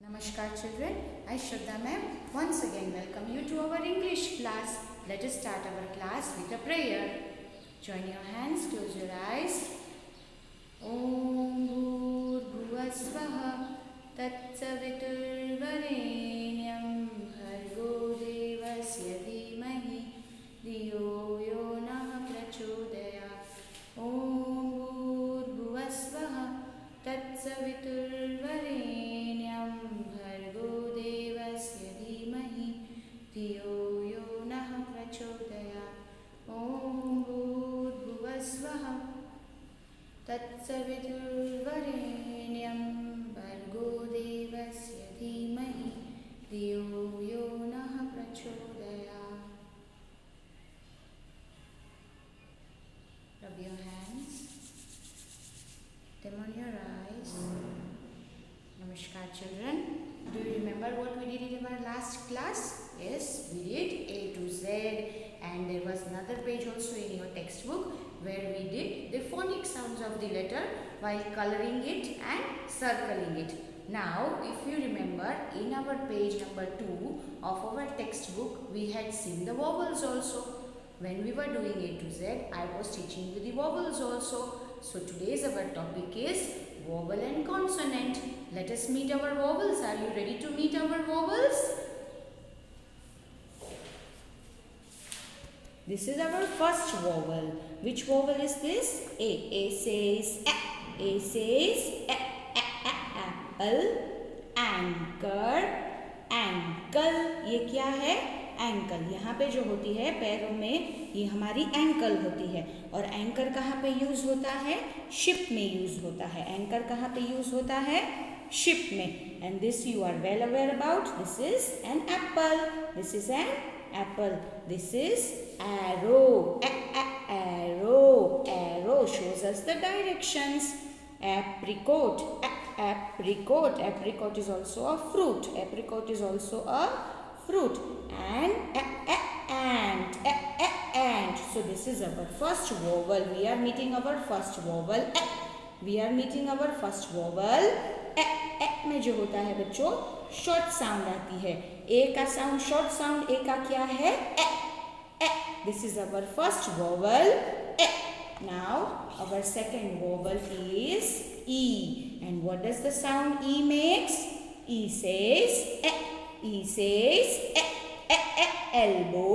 Namaskar children, I Shraddha ma'am once again welcome you to our English class. Let us start our class with a prayer. Join your hands, close your eyes. Om Bhurbhuvah Swaha Tatsaviturvarenyam Bhargo Devasya Dhimahi Dhiyo Yo Nah Prachodayat. Om Bhurbhuvah Swaha Tatsaviturvarenyam Bhargo Devasya Dhimahi Dhiyo Yo Nah Prachodayat. Om Bhurbhuvah Swaha Tatsaviturvarenyam Bhargo Devasya Dhimahi Dhiyo Yo Nah Prachodayat. Rub your hands. Them on your eyes. Namaskar children. Do you remember what we did in our last class? Yes, we did A to Z, and there was another page also in your textbook where we did the phonic sounds of the letter while coloring it and circling it. Now, if you remember, in our page number 2 of our textbook, we had seen the vowels also. When we were doing A to Z, I was teaching you the vowels also. So today's our topic is vowel and consonant. Let us meet our vowels. Are you ready to meet our vowels? This is our first vowel. Which vowel is this? A. A says A. A says apple, anchor, ankle. ये क्या है? Ankle. यहाँ पे जो होती है पैरों में, ये हमारी एंकल होती है. और एंकर कहाँ पे यूज होता है? शिप में यूज होता है. एंकर कहाँ पे यूज होता है? शिप में. And this you are well aware about. This is an apple. This is an apple. This is arrow. Arrow. Arrow shows us the directions. Apricot. Apricot. Apricot is also a fruit. Apricot is also a fruit. And ant. Ant. So this is our first vowel. We are meeting our first vowel. We are meeting our first vowel. में जो होता है बच्चों short sound आती है. ए का sound short sound. ए का क्या है? This is our first vowel. Now our second vowel is E. And what does the sound E makes? E says E says elbow.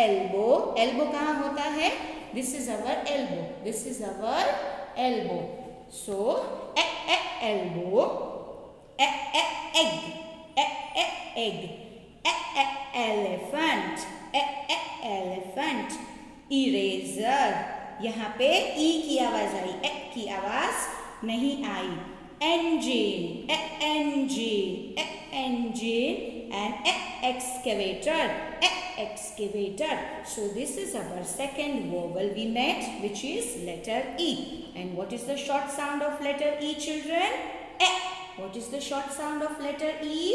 Elbow. Elbow कहाँ होता है? This is our elbow. This is our elbow. So elbow. Egg. Egg. Elephant. Elephant. Eraser. यहाँ पे ई की आवाज आई, ए की आवाज नहीं आई. Engine. Engine. Engine. And excavator. Excavator. So this is our second vowel we met, which is letter E. And what is the short sound of letter E, children? What is the short sound of letter E?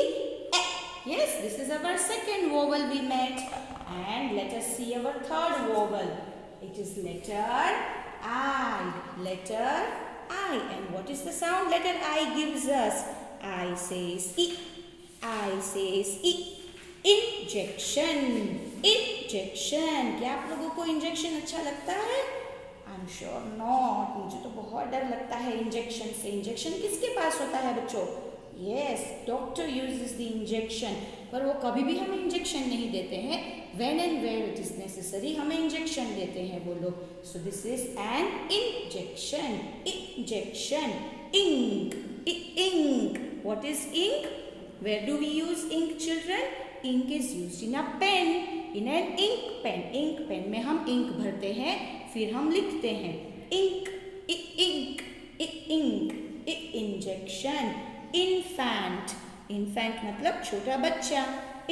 Yes, this is our second vowel we met. And let us see our third vowel. It is letter I. Letter I. And what is the sound letter I gives us? I says E. I says E. Injection. Injection. क्या आप लोगों को injection अच्छा लगता है? I'm sure not. मुझे तो बहुत डर लगता है इंजेक्शन से. इंजेक्शन किसके पास होता है बच्चों? Yes, doctor uses the injection. पर वो कभी भी हमें इंजेक्शन नहीं देते हैं. When and where it is necessary हमें इंजेक्शन देते हैं वो लोग. So this is an injection. Injection. Ink. Ink. What is ink? Where do we use ink, children? Ink is used in a pen. In an ink pen. Ink pen में हम ink भरते हैं, फिर हम लिखते हैं. Ink. Ink. Ink. Injection. Infant. Infant मतलब छोटा बच्चा.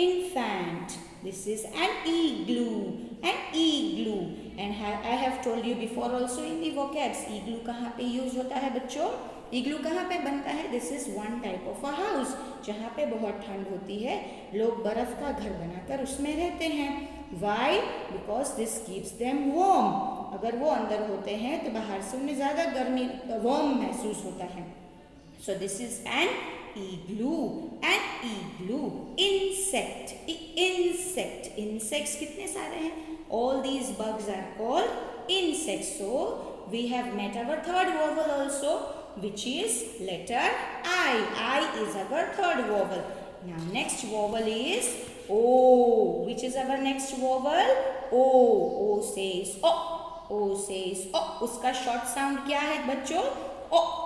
Infant. This is an igloo. An igloo. And I have told you before also in the vocabs. Igloo कहाँ पे use होता है बच्चों? इग्लू कहाँ पे बनता है? This is one type of a house. जहाँ पे बहुत ठंड होती है, लोग बर्फ का घर बनाकर उसमें रहते हैं. Why? Because this keeps them warm. अगर वो अंदर होते हैं तो बाहर से उन्हें ज़्यादा गर्मी वार्म महसूस होता है. So this is an igloo, an igloo. Insect, insect, insects कितने सारे हैं? All these bugs are called insects. So we have met our third vowel also, which is letter I. I is our third vowel. Now next vowel is O. Which is our next vowel? O. O says O. O says O. उसका short sound क्या है बच्चों? O.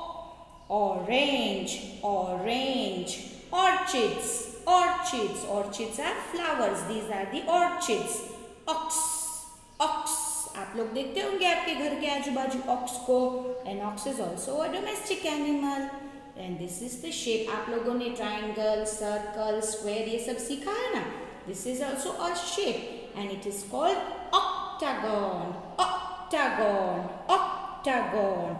Orange, orange. Orchids, orchids. Orchids are flowers. These are the orchids. Ox, ox. आप लोग देखते होंगे आपके घर के आजू बाजू ox को. An ox is also a domestic animal. And this is the shape. आप लोगों ने triangle, circle, square ये सब सीखा है ना? This is also a shape and it is called octagon. Octagon, octagon.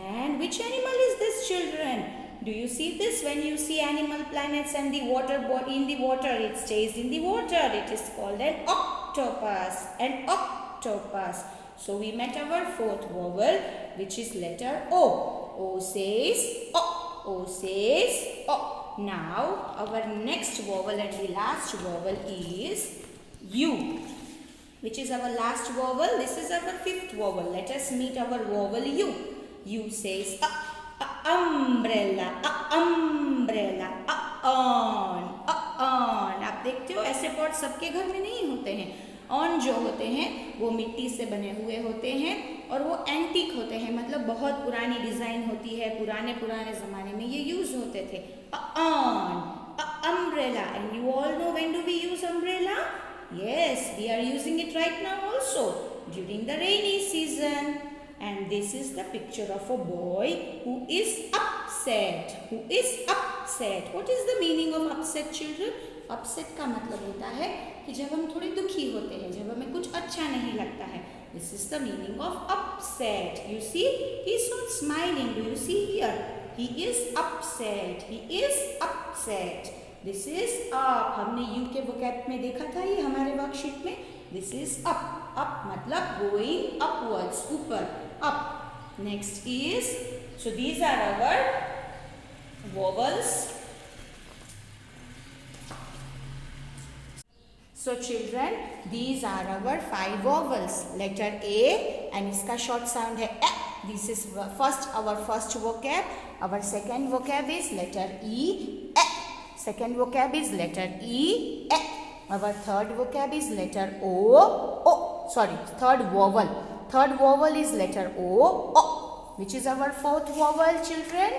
And which animal is this, children? Do you see this? When you see animal planets and the water body in the water, it stays in the water. It is called an octopus. An octopus. So we met our fourth vowel, which is letter O. O says O. O says O. Now our next vowel and the last vowel is U. Which is our last vowel? This is our fifth vowel. Let us meet our vowel U. U says umbrella, umbrella, on. आप देखते हो ऐसे pot सबके घर में नहीं होते हैं. ऑन जो होते हैं वो मिट्टी से बने हुए होते हैं और वो एंटीक होते हैं, मतलब बहुत पुरानी डिजाइन होती है. पुराने जमाने में ये यूज होते थे. On, umbrella. And you all know when do we use umbrella? Yes, we are using it right now also during the rainy season. And this is the picture of a boy who is upset. Who is upset. What is the meaning of upset, children? Upset का मतलब होता है कि जब हम थोड़े दुखी होते हैं, जब हमें कुछ अच्छा नहीं लगता है. This is the meaning of upset. You see, he is not smiling. Do you see here? He is upset. He is upset. This is up. हमने U के vocab में देखा था ये hamaरे worksheet में. This is up. Up मतलब going upwards, ऊपर, up. Next is, so these are our vowels. So children, these are our 5 vowels. Letter A and इसका short sound है A. This is our first vocab. Our second vocab is letter E. A. Second vocab is letter E. A. Our third vocab is letter O. Third vowel. Third vowel is letter O. Which is our fourth vowel, children?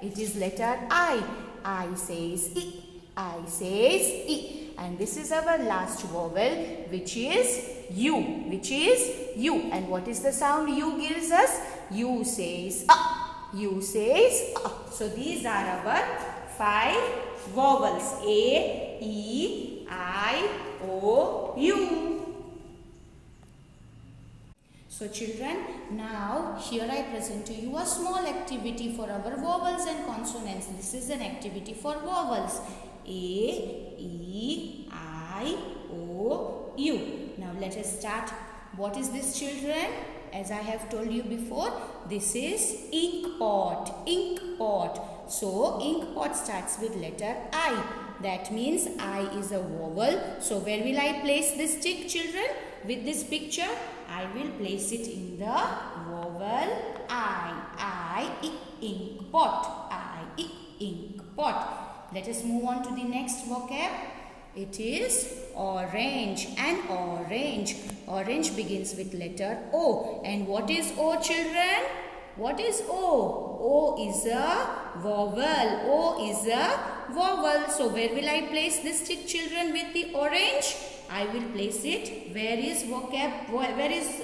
It is letter I. I says E. I says E. And this is our last vowel, which is U. Which is U. And what is the sound U gives us? U says A. U says A. So these are our 5 vowels. A, E, I, O, U. So children, now here I present to you a small activity for our vowels and consonants. This is an activity for vowels. A, E, I, O, U. Now let us start. What is this, children? As I have told you before, this is ink pot. Ink pot. So ink pot starts with letter I. That means I is a vowel. So where will I place this tick, children? With this picture, I will place it in the vowel I, ink pot. I, ink pot. Let us move on to the next vocab. It is orange. And orange. Orange begins with letter O. And what is O, children? What is O? O is a vowel. O is a vowel. So where will I place this tick, children, with the orange? I will place it. Where is vocab? Where is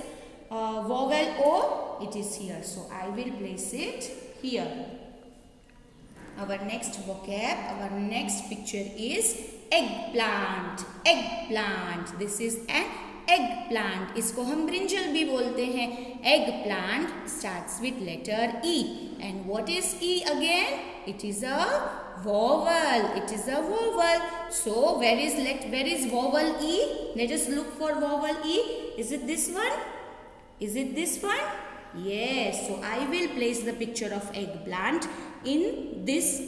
vowel O? It is here. So I will place it here. Our next vocab, our next picture is eggplant. Eggplant. This is an eggplant. इसको हम brinjal भी बोलते हैं. Eggplant starts with letter E. And what is E again? It is a vowel. It is a vowel. So where is vowel E? Let us look for vowel E. Is it this one? Is it this one? Yes. So I will place the picture of eggplant in this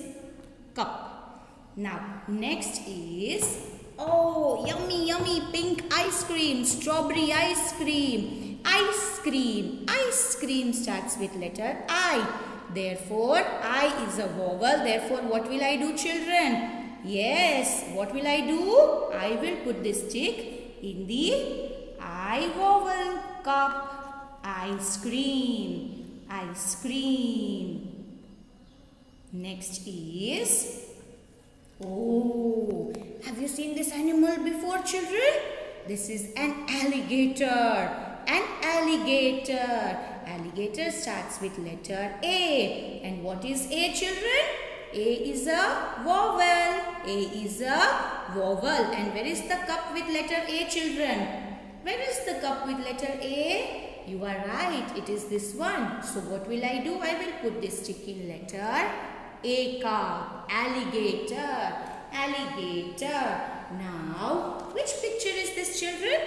cup. Now next is, oh, yummy, yummy pink ice cream, strawberry ice cream, ice cream. Ice cream starts with letter I. Therefore, I is a vowel. Therefore, what will I do, children? Yes, what will I do? I will put this tick in the I vowel. Cup, ice cream, ice cream. Next is, oh, have you seen this animal before, children? This is an alligator. An alligator. Alligator starts with letter A. And what is A, children? A is a vowel. A is a vowel. And where is the cup with letter A, children? Where is the cup with letter A? You are right. It is this one. So what will I do? I will put this tick in letter A. Cup. Alligator. Alligator. Now, which picture is this, children?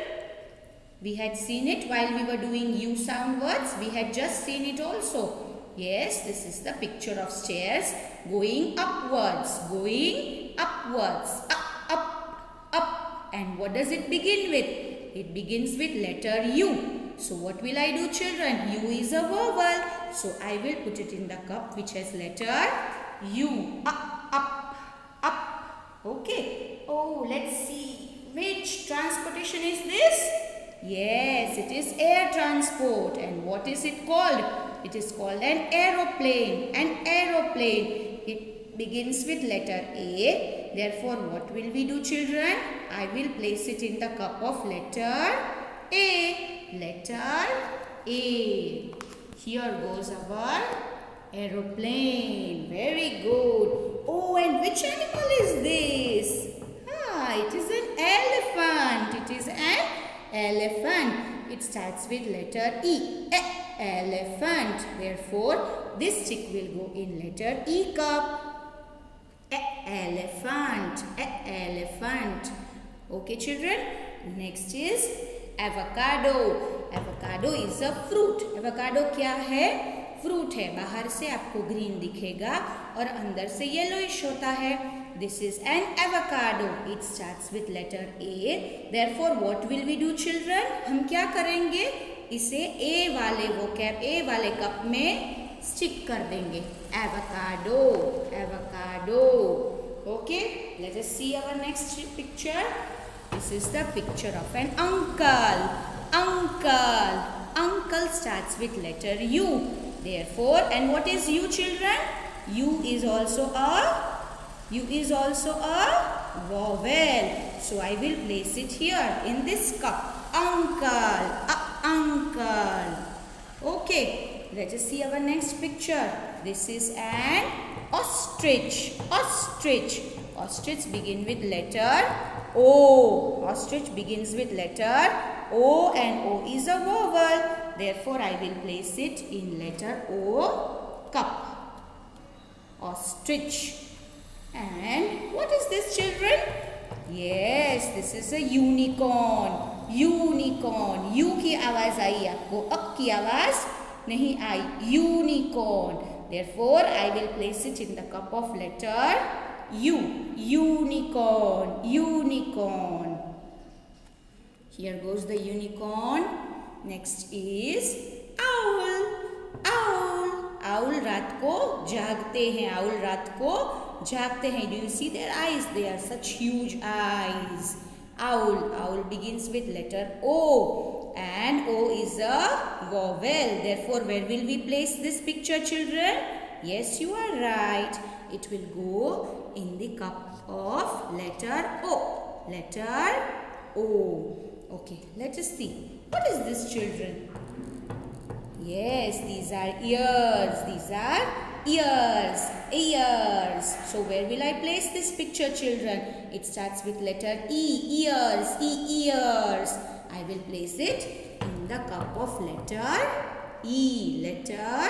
We had seen it while we were doing U sound words. We had just seen it also. Yes, this is the picture of stairs going upwards. Going upwards. Up, up, up. And what does it begin with? It begins with letter U. So what will I do, children? U is a vowel. So I will put it in the cup which has letter U. Up, up, up. Okay. Oh, let's see. Which transportation is this? Yes, it is air transport. And what is it called? It is called an aeroplane. An aeroplane. It begins with letter A. Therefore, what will we do, children? I will place it in the cup of letter A. Letter A. Here goes our aeroplane. Very good. Oh, and which animal is this? It is an elephant. It is an elephant. It starts with letter E. Elephant. Therefore, this tick will go in letter E cup. Elephant. Elephant. Okay, children. Next is avocado. Avocado is a fruit. Avocado क्या है? Fruit है. बाहर से आपको green दिखेगा और अंदर से येलोइश होता है. This is an avocado. It starts with letter A. Therefore, what will we do, children? हम क्या करेंगे? इसे A वाले vocab, A वाले कप में स्टिक कर देंगे. Avocado. Avocado. Okay. Let us see our next picture. This is the picture of an uncle. Uncle. Uncle starts with letter U. Therefore, and what is U, children? U is also a vowel. So I will place it here in this cup. Uncle. Uncle. Okay. Let us see our next picture. This is an ostrich. Ostrich. Ostrich begin with letter O. Ostrich begins with letter O, and O is a vowel. Therefore, I will place it in letter O cup. Ostrich. And what is this, children? Yes, this is a unicorn. Unicorn. U की आवाज आई आपको, up की आवाज नहीं आई. Unicorn. Therefore, I will place it in the cup of letter U. Unicorn. Unicorn. Here goes the unicorn. Next is owl. Owl. Owl रात को जागते हैं. Owl रात को जागते हैं. Do you see their eyes? They are such huge eyes. Owl. Owl begins with letter O. And O is a vowel. Therefore, where will we place this picture, children? Yes, you are right. It will go in the cup of letter O. Letter O. Okay, let us see. What is this, children? Yes, these are ears. These are ears. Ears. So where will I place this picture, children? It starts with letter E. Ears. Ears. I will place it in the cup of letter E. Letter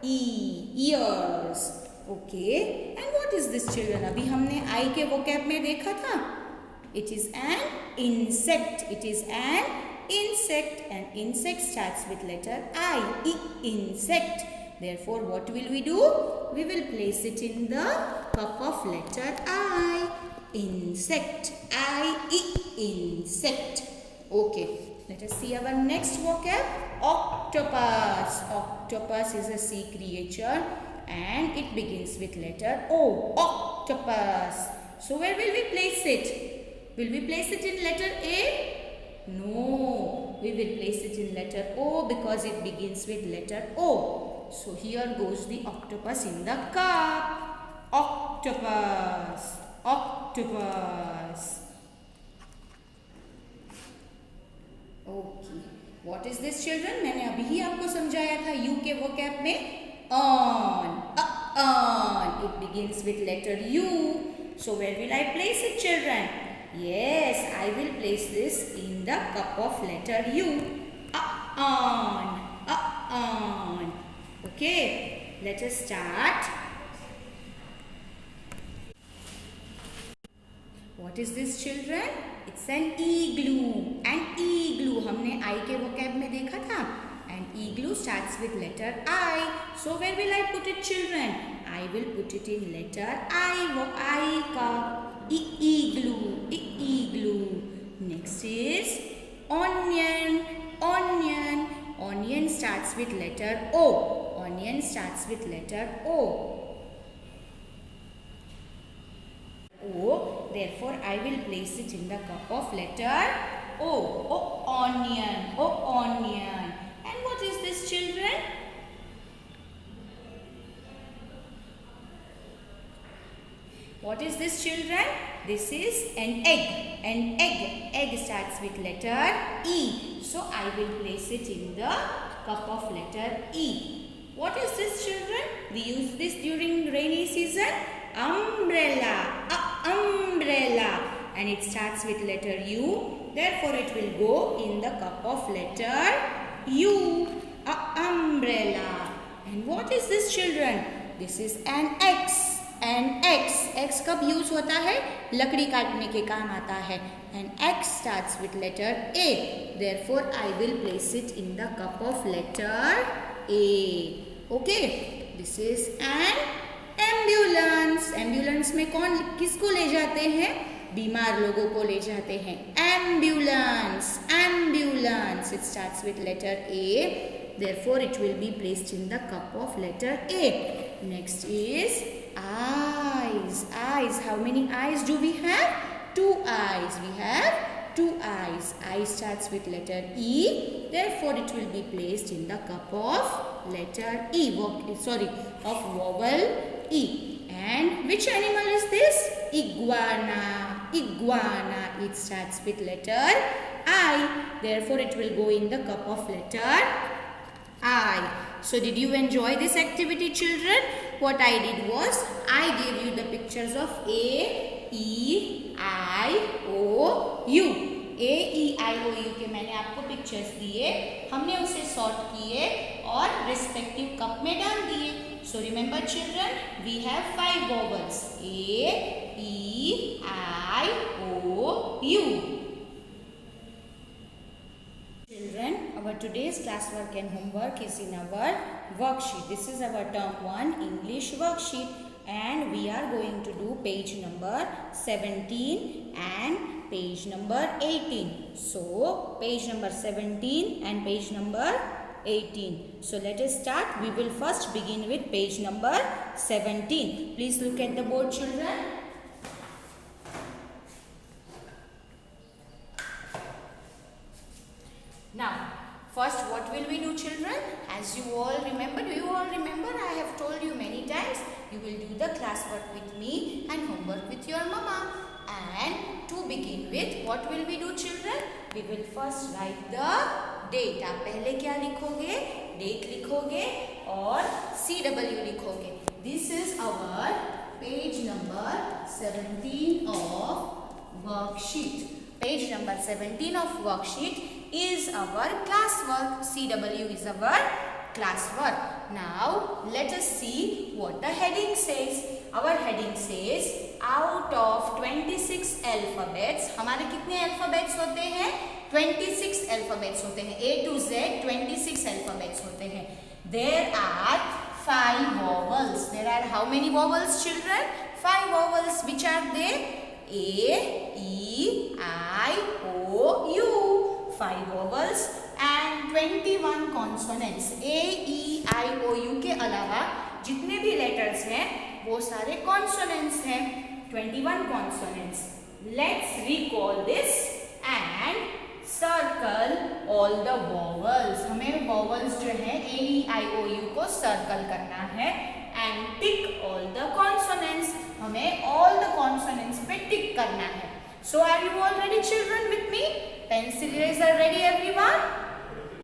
E. Ears. Okay. And what is this, children? अभी हमने I के vocab में देखा था. It is an insect. It is an insect. And insect starts with letter I. Insect. Therefore, what will we do? We will place it in the cup of letter I. Insect. I-E. Insect. Okay. Let us see our next vocab. Octopus. Octopus is a sea creature and it begins with letter O. Octopus. So where will we place it? Will we place it in letter A? No. We will place it in letter O because it begins with letter O. So here goes the octopus in the cup. Octopus. Octopus. Okay. What is this children? मैंने अभी ही आपको समझाया था you के vocab में on. On. It begins with letter U. So where will I place it, children? Yes, I will place this in the cup of letter U. On. On. Okay. Let us start. What is this, children? It's an igloo. An igloo. हमने I के vocab में देखा था. An igloo starts with letter I. So where will I put it, children? I will put it in letter I. वो I का igloo. Igloo. Next is onion. Onion. Onion starts with letter O. Onion starts with letter O. O. Therefore, I will place it in the cup of letter O. O. Onion. O. Onion. And what is this, children? What is this, children? This is an egg. An egg. Egg starts with letter E. So, I will place it in the cup of letter E. What is this, children? We use this during rainy season. Umbrella. Umbrella. And it starts with letter U. Therefore, it will go in the cup of letter U. Umbrella. And what is this, children? This is an X. An X. X कब use होता है? लकड़ी काटने के काम आता है. And X starts with letter A. Therefore, I will place it in the cup of letter A. Okay. This is an ambulance. Ambulance में कौन किसको ले जाते हैं? बीमार लोगों को ले जाते हैं. Ambulance. Ambulance. It starts with letter A. Therefore, it will be placed in the cup of letter A. Next is eyes. Eyes. How many eyes do we have? 2 eyes. We have 2 eyes. Eye starts with letter E. Therefore, it will be placed in the cup of letter E. Of vowel E. And which animal is this? Iguana. Iguana. It starts with letter I. Therefore, it will go in the cup of letter I. So, did you enjoy this activity, children? What I did was, I gave you the pictures of A, E, I, O, U. A, E, I, O, U के मैंने आपको pictures दिए. हमने उसे sort किए और respective cup में डाल दिए. So, remember, children, we have 5 vowels. A, E, I, O, U. Children, our today's classwork and homework is in our worksheet. This is our term 1 English worksheet and we are going to do page number 17 and page number 18. So, page number 17 and page number 18. So, let us start. We will first begin with page number 17. Please look at the board, children. Now, first what will we do, children? As you all remember, do you all remember? I have told you many times, you will do the classwork with me and homework with your mama. And to begin with, what will we do, children? We will first write the date. आप पहले क्या लिखोगे? Date लिखोगे और CW लिखोगे. This is our page number 17 of worksheet. Page number 17 of worksheet is our classwork. CW is our classwork. Now, let us see what the heading says. Our heading says, out of 26 alphabets, हमारे कितने alphabets होते हैं? 26 alphabets होते हैं. A to Z 26 alphabets होते हैं. There are 5 vowels. There are how many vowels, children? 5 vowels. Which are they? A, E, I, O, U. 5 vowels and 21 consonants. A, E, I, O, U के अलावा जितने भी letters हैं वो सारे consonants हैं. 21 consonants. Let's recall this and circle all the vowels. हमें vowels जो है A, E, I, O, U को circle करना है and tick all the consonants. हमें all the consonants पे tick करना है. So are you all ready, children, with me? Pencil eraser ready, everyone?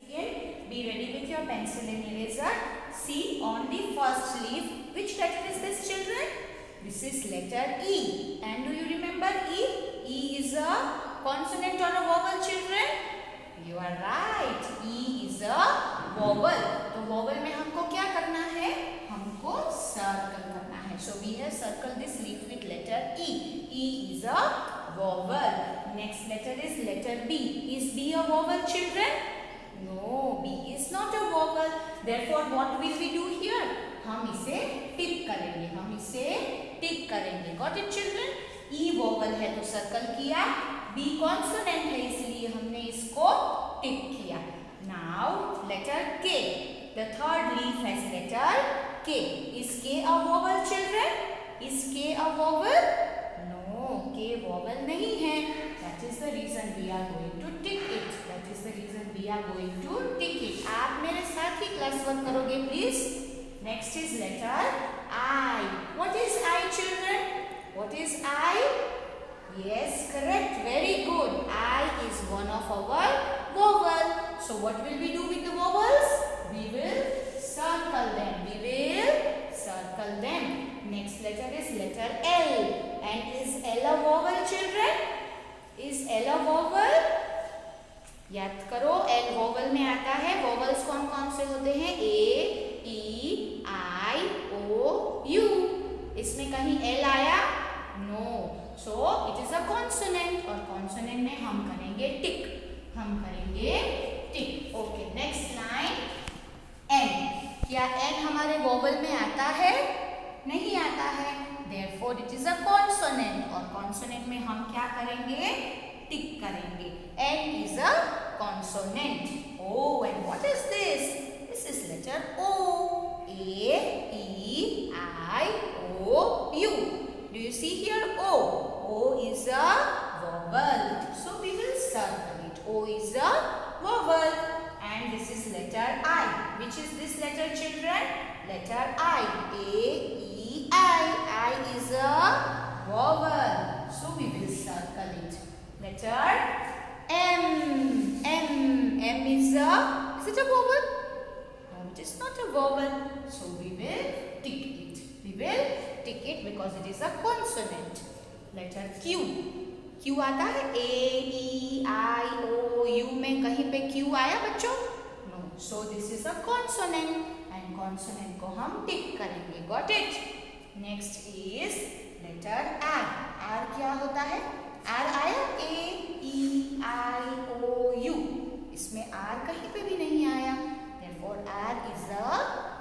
Again, be ready with your pencil and eraser. See on the first leaf, which letter is this, children? This is letter E. And do you remember E? E is a consonant or a vowel, children? You are right. E is a vowel. तो vowel में हमको क्या करना है? हमको circle करना है. So we have circled this leaf with letter E. E is a vowel. Next letter is letter B. Is B a vowel, children? No, B is not a vowel. Therefore, what will we do here? हम इसे टिक करेंगे. हम इसे टिक करेंगे. Got it, children? E vowel है तो circle किया. B consonant है इसलिए हमने इसको टिक किया. Now letter K. The third leaf has letter K. Is K a vowel, children? Is K a vowel? No, K vowel नहीं है. That is the reason we are going to tick it. That is the reason we are going to tick it. आप मेरे साथ ही class work करोगे, please. Next is letter I. What is I, children? What is I? Yes, correct. Very good. I is one of our vowel. So what will we do with the vowels? We will circle them. We will circle them. Next letter is letter L. And is L a vowel, children? Is L a vowel? याद करो, L vowel में आता है. Vowels कौन कौन से होते हैं? A, E, I, O, U. इसमें कहीं L आया? No. So it is a consonant और consonant में हम करेंगे tick. हम करेंगे tick. Okay. Next line N. क्या N हमारे vowel में आता है? नहीं आता है. Therefore it is a consonant और consonant में हम क्या करेंगे? Tick करेंगे. N is a consonant. Oh, and what is this? This is letter O. A, E, I, O, U. Do you see here O? O is a vowel. So we will circle it. O is a vowel. And this is letter I. Which is this letter, children? Letter I. A, E, I. I is a vowel. So we will circle it. Letter M. M. M is it a vowel? No, it is not a vowel. So we will tick it. We will tick it because it is a consonant. Letter Q. Q आता है A, E, I, O, U में कहीं पे Q आया बच्चों? No. So this is a consonant and consonant को हम tick करेंगे. Got it? Next is letter R. R क्या होता है? R आया A, E, I, O, U. इसमें R कहीं पे भी नहीं आया. Therefore R is a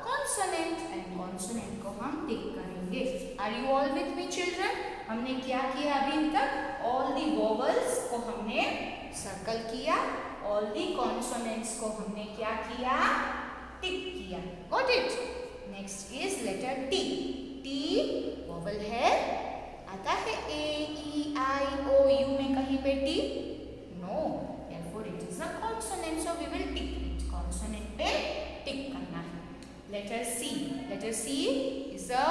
consonant and consonant को हम tick करेंगे. Are you all with me, children? हमने क्या किया अभी तक? All the vowels को हमने circle किया. All the consonants को हमने क्या किया? Tick किया. Got it? Next is letter T. T vowel है. आता है A, E, I, O, U में कहीं पे T? No. Therefore it is a consonant. So we will tick it. Consonant पे tick करना है. Letter C. Letter C is a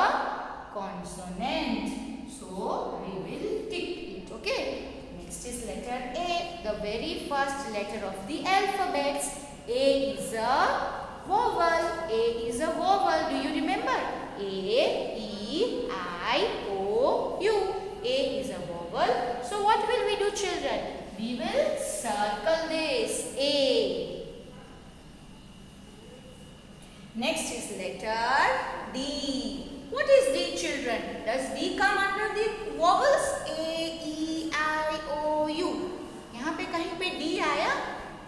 consonant. So we will tick it. Okay. Next is letter A. The very first letter of the alphabet. A is a vowel. A is a vowel. Do you remember? A, E, I, O, U. A is a vowel. So what will we do, children? We will circle this. A. Next is letter D. What is D, children? Does D come under the vowels? A, E, I, O, U. यहाँ पे कहीं पे D आया?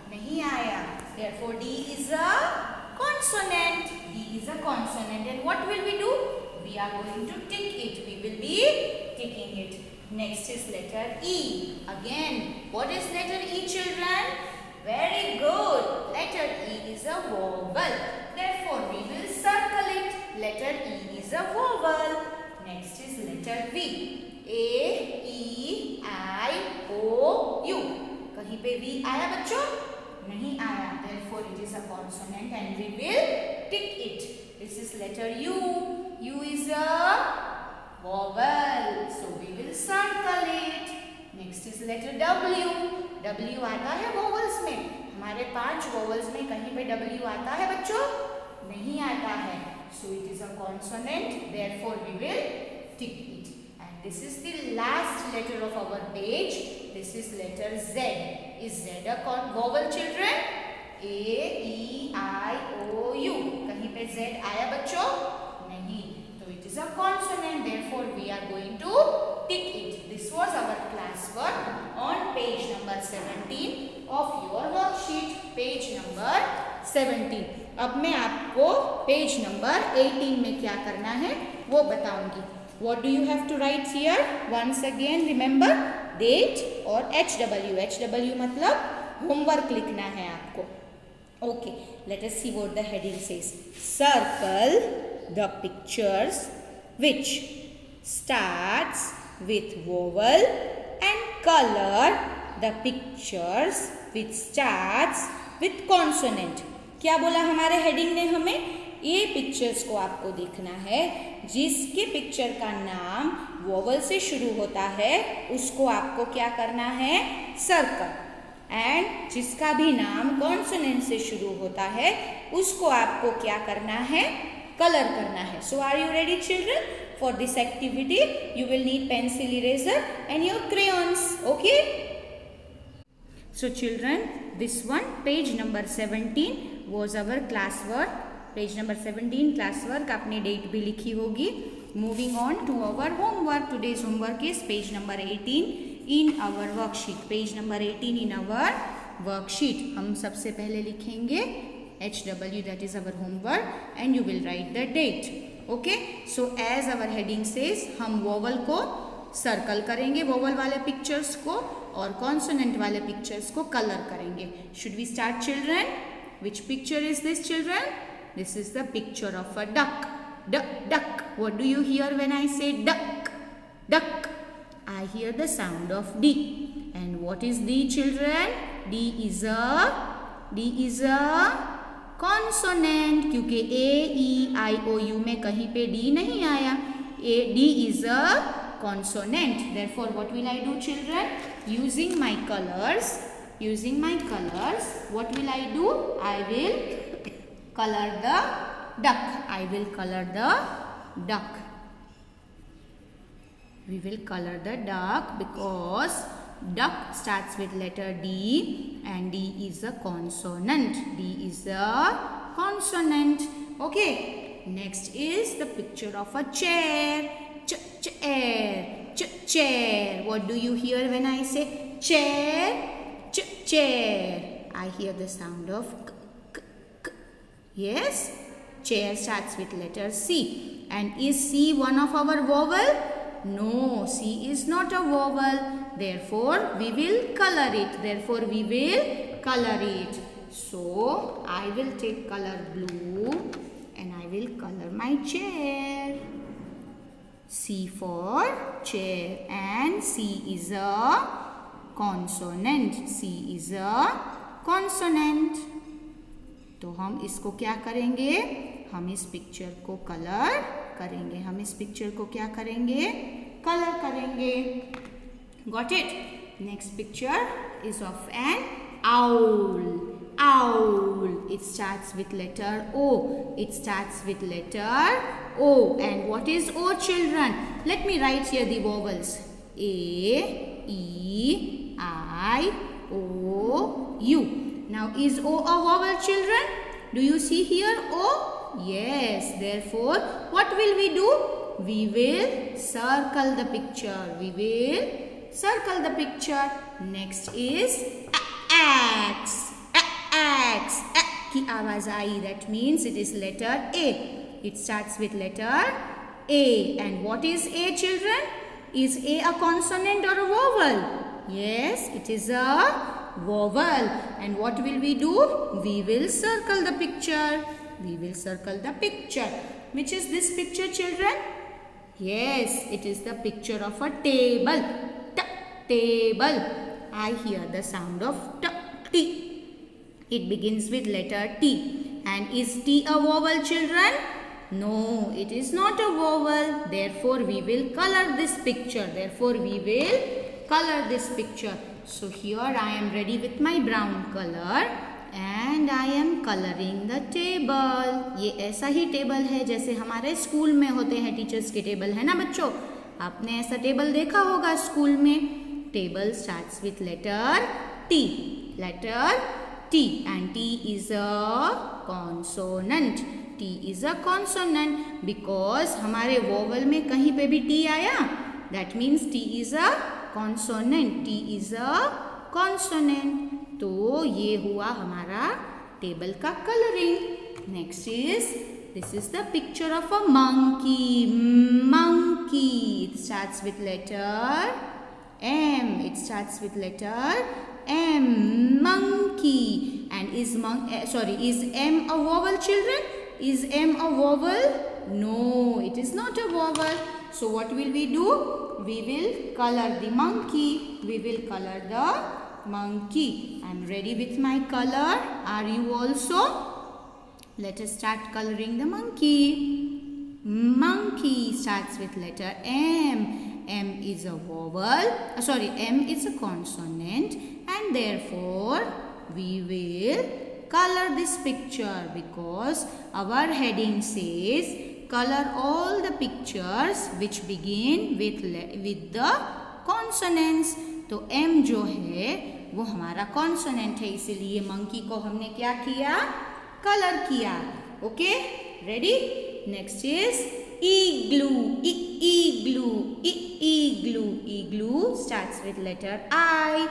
नहीं आया. Therefore D is a consonant. D is a consonant. consonant. And what will we do? We are going to tick it. We will be ticking it. Next is letter E. Again, what is letter E, children? Very good. Letter E is a vowel. Therefore, we will circle it. Letter E is a vowel. Next is letter V. A, E, I, O, U. कहीं पे V आया बच्चों? नहीं आया. Therefore, it is a consonant and we will tick it. This is letter U. U is a vowel. So, we will circle it. Next is letter W. W आता है vowels में. हमारे 5 vowels में कहीं पे W आता है बच्चों? नहीं आता है. So, it is a consonant. Therefore, we will tick it. And this is the last letter of our page. This is letter Z. Is Z a vowel, children? A, E, I, O, U. कहीं पे Z आया बच्चों? नहीं. So it is a consonant. Therefore, we are going to tick it. This was our class work on page number 17 of your worksheet. Page number 17. अब मैं आपको page number 18 में क्या करना है वो बताऊंगी. What do you have to write here? Once again, remember date और HW. HW मतलब homework लिखना है आपको. Okay, let us see what the heading says. Circle the pictures which starts with vowel and color the pictures which starts with consonant. क्या बोला हमारे heading ने हमें? ये पिक्चर्स को आपको देखना है जिसके पिक्चर का नाम वोवल से शुरू होता है उसको आपको क्या करना है? सर्कल. एंड जिसका भी नाम कॉन्सोनेंट से शुरू होता है उसको आपको क्या करना है? कलर करना है. So are you ready children? For this activity you will need pencil, eraser and your crayons. Okay. So children, this one page number 17 was our class work. Page number 17 class work. आपने date भी लिखी होगी. Moving on to our homework. Today's homework is page number 18 in our worksheet. Page number 18 in our worksheet. हम सबसे पहले लिखेंगे HW, that is our homework, and you will write the date. Okay. So as our heading says, हम vowel को circle करेंगे, vowel वाले pictures को, और कॉन्सोनेंट वाले पिक्चर्स को कलर करेंगे. Should we start children? Which picture is this children? This is the picture of a duck. Duck. What do you hear when I say duck? Duck. I hear the sound of D. And what is D children? D is a consonant, क्योंकि A, E, I, O, you में कहीं पे D नहीं आया. D is a consonant. Therefore, what will I do, children? Using my colors, what will I do? I will color the duck. We will color the duck because duck starts with letter D and D is a consonant. Okay. Next is the picture of a chair. Chair. What do you hear when I say chair? Chair. I hear the sound of k. Yes. Chair starts with letter C. And is C one of our vowel? No, C is not a vowel. Therefore, we will color it. So, I will take color blue and I will color my chair. C for chair, and C is a consonant. तो हम इसको क्या करेंगे? हम इस picture को colour करेंगे. Got it? Next picture is of an owl. It starts with letter O. And what is O, children? Let me write here the vowels. A, E, I, O, U. Now, is O a vowel, children? Do you see here O? Yes. Therefore, what will we do? We will circle the picture. Next is axe. की आवाज आई. That means it is letter A. It starts with letter A. And what is A, children? Is A a consonant or a vowel? Yes, it is a vowel. And what will we do? We will circle the picture. We will circle the picture. Which is this picture, children? Yes, it is the picture of a table. Table. I hear the sound of T. It begins with letter T. And is T a vowel, children? No, it is not a vowel. Therefore, we will color this picture. So, here I am ready with my brown color. And I am coloring the table. ये ऐसा ही table है जैसे हमारे school में होते हैं, teachers के table, है ना बच्चों? आपने ऐसा टेबल देखा होगा स्कूल में. Table starts with letter T. Letter T. And T is a consonant. T is a consonant because हमारे vowel में कहीं पे भी T आया, that means T is a consonant. T is a consonant. तो ये हुआ हमारा टेबल का colouring. Next is, this is the picture of a monkey. Monkey. It starts with letter M. It starts with letter M. Monkey. And is M a vowel, children? Is M a vowel? No, it is not a vowel. So what will we do? We will color the monkey. I'm ready with my color. Are you also? Let us start coloring the monkey. Monkey starts with letter M. M is a vowel. M is a consonant, and therefore we will color this picture because our heading says color all the pictures which begin with the consonants. तो M जो है वो हमारा consonant है, इसीलिए monkey को हमने क्या किया? कलर किया. Okay, ready? Next is igloo. Igloo. Igloo starts with letter I.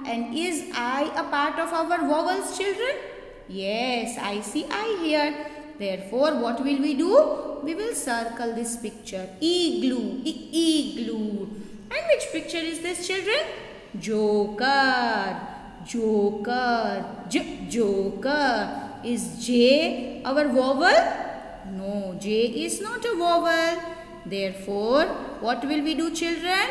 And is I a part of our vowels, children? Yes, I see I here. Therefore, what will we do? We will circle this picture. Igloo. And which picture is this, children? Joker. Joker. Is J our vowel? No, J is not a vowel. Therefore, what will we do, children?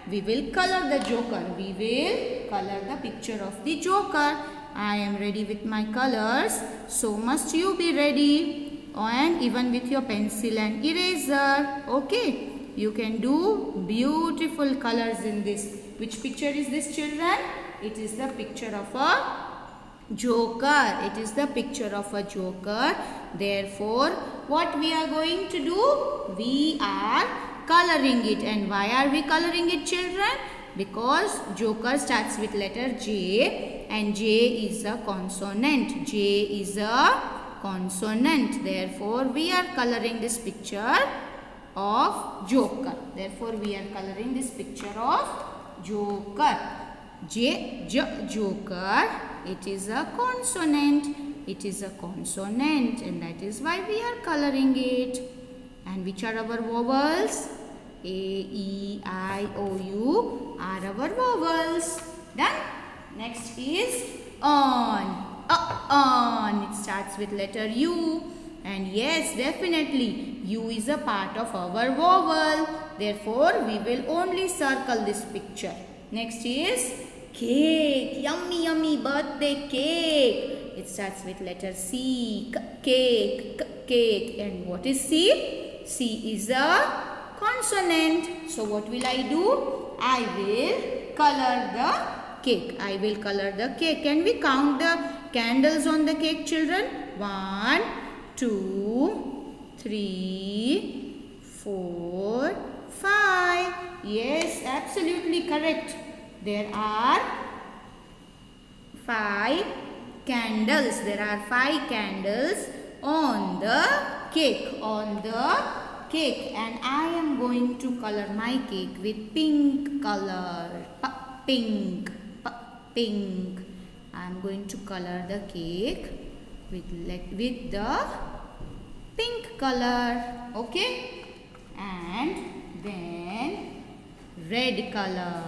We will color the joker. We will color the picture of the joker. I am ready with my colors. So must you be ready. And even with your pencil and eraser. Okay. You can do beautiful colors in this. Which picture is this, children? It is the picture of a joker. Therefore, what we are going to do? We are coloring it. And why are we coloring it, children? Because joker starts with letter J and J is a consonant. Therefore, we are coloring this picture of joker. Joker. It is a consonant. And that is why we are coloring it. And which are our vowels? A, E, I, O, U are our vowels. Done? Next is on. On. It starts with letter U. And yes, definitely, U is a part of our vowel. Therefore, we will only circle this picture. Next is cake. Yummy birthday cake. It starts with letter C. Cake. And what is C? C is a consonant. So what will I do? I will color the cake. Can we count the candles on the cake, children? 1, 2, 3, 4, 5. Yes, absolutely correct. There are 5 candles. On the cake. And I am going to color my cake with pink color. Pink. I am going to color the cake with the pink color. Okay, and then red color.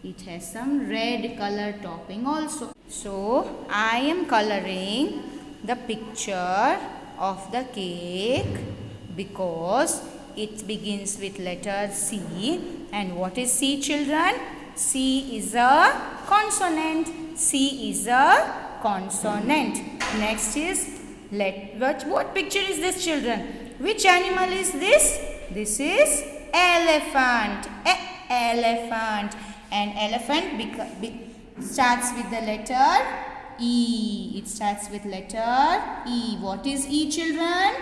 It has some red color topping also. So I am coloring the picture of the cake because it begins with letter C. And what is C, children? C is a consonant. C is a consonant. Next is what picture is this, children? Which animal is this? This is elephant. Elephant. And elephant starts with the letter E. It starts with letter E. What is E, children?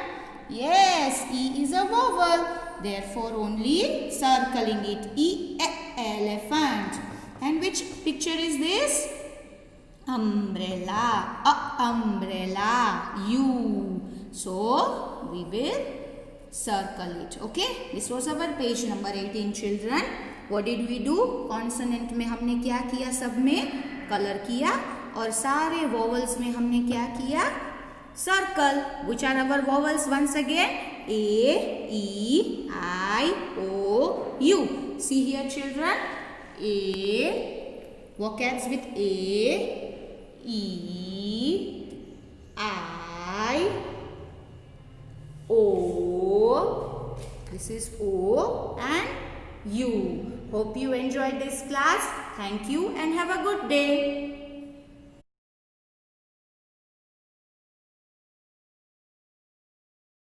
Yes, E is a vowel. Therefore, only circling it. E, elephant. And which picture is this? Umbrella. Umbrella. U. So, we will circle it. Okay. This was our page number 18, children. What did we do? Consonant में हमने क्या किया? सब में colour किया और सारे vowels में हमने क्या किया? Circle. Which are our vowels once again? A, E, I, O, U. See here, children. A, vocabs with A, E, I, O. This is O and U. Hope you enjoyed this class. Thank you and have a good day.